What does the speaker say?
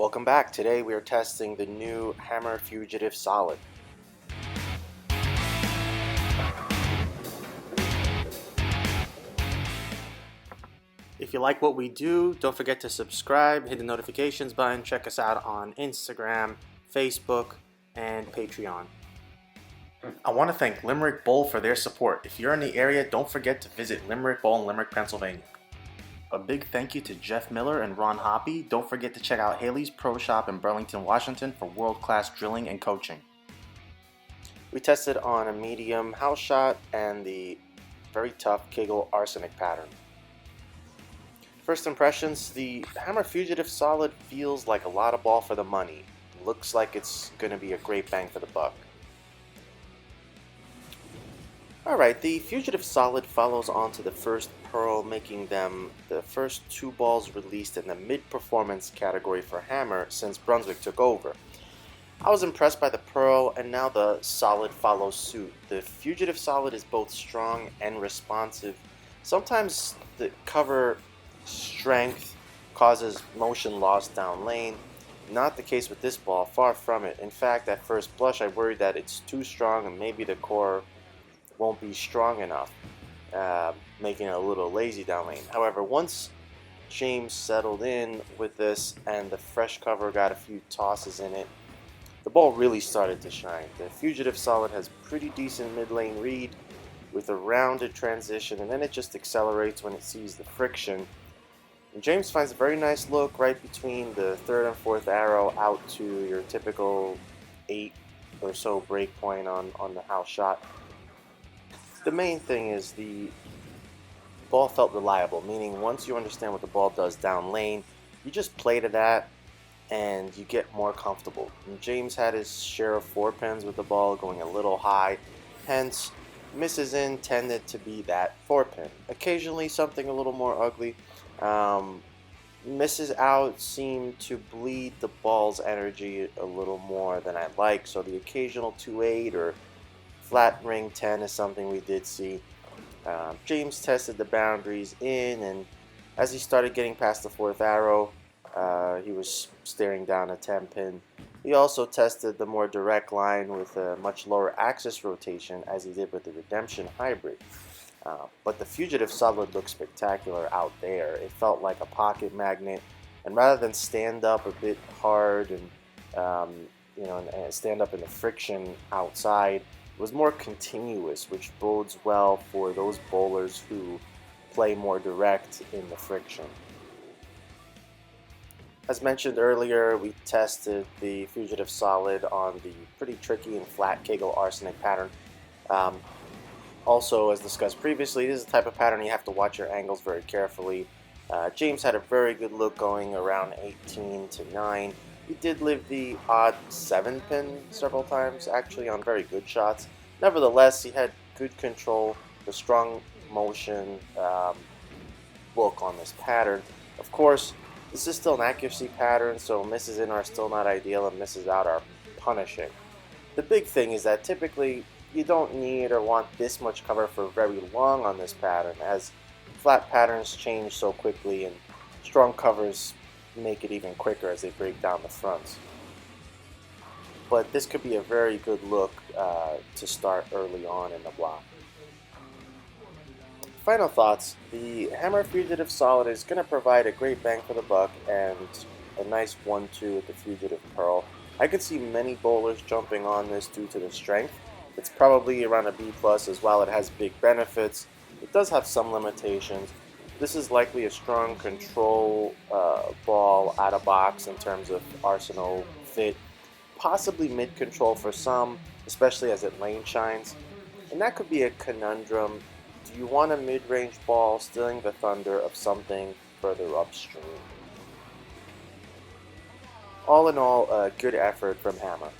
Welcome back. Today we are testing the new Hammer Fugitive Solid. If you like what we do, don't forget to subscribe, hit the notifications button, check us out on Instagram, Facebook, and Patreon. I want to thank Limerick Bowl for their support. If you're in the area, don't forget to visit Limerick Bowl in Limerick, Pennsylvania. A big thank you to Jeff Miller and Ron Hoppy. Don't forget to check out Haley's Pro Shop in Burlington, Washington for world-class drilling and coaching. We tested on a medium house shot and the very tough Kegel Arsenic Pattern. First impressions, the Hammer Fugitive Solid feels like a lot of ball for the money. Looks like it's going to be a great bang for the buck. Alright, the Fugitive Solid follows on to the first Pearl, making them the first two balls released in the mid-performance category for Hammer since Brunswick took over. I was impressed by the Pearl, and now the Solid follows suit. The Fugitive Solid is both strong and responsive. Sometimes the cover strength causes motion loss down lane. Not the case with this ball, far from it. In fact, at first blush I worried that it's too strong and maybe the core won't be strong enough, making it a little lazy down lane. However, once James settled in with this and the fresh cover got a few tosses in it, the ball really started to shine. The Fugitive Solid has pretty decent mid-lane read with a rounded transition, and then it just accelerates when it sees the friction. And James finds a very nice look right between the third and fourth arrow out to your typical 8 or so break point on the house shot. The main thing is the ball felt reliable, meaning once you understand what the ball does down lane, you just play to that and you get more comfortable. And James had his share of 4 pins with the ball going a little high, hence misses in tended to be that 4 pin. Occasionally something a little more ugly. Misses out seem to bleed the ball's energy a little more than I'd like, so the occasional 2-8 or flat ring 10 is something we did see. James tested the boundaries in, and as he started getting past the 4th arrow, he was staring down a 10 pin. He also tested the more direct line with a much lower axis rotation as he did with the Redemption Hybrid. But the Fugitive Solid looked spectacular out there. It felt like a pocket magnet, and rather than stand up a bit hard and and stand up in the friction outside, it was more continuous, which bodes well for those bowlers who play more direct in the friction. As mentioned earlier, we tested the Fugitive Solid on the pretty tricky and flat Kegel Arsenic Pattern. Also, as discussed previously, this is the type of pattern you have to watch your angles very carefully. James had a very good look going around 18 to 9. He did live the odd 7 pin several times, actually on very good shots. Nevertheless, he had good control, the strong motion look on this pattern. Of course, this is still an accuracy pattern, so misses in are still not ideal and misses out are punishing. The big thing is that typically you don't need or want this much cover for very long on this pattern, as flat patterns change so quickly and strong covers make it even quicker as they break down the fronts. But this could be a very good look to start early on in the block. Final thoughts, the Hammer Fugitive Solid is going to provide a great bang for the buck and a nice 1-2 with the Fugitive Pearl. I could see many bowlers jumping on this due to the strength. It's probably around a B+, as while it has big benefits, it does have some limitations. This is likely a strong control ball out of box in terms of arsenal fit, possibly mid-control for some, especially as it lane shines. And that could be a conundrum. Do you want a mid-range ball stealing the thunder of something further upstream? All in all, a good effort from Hammer.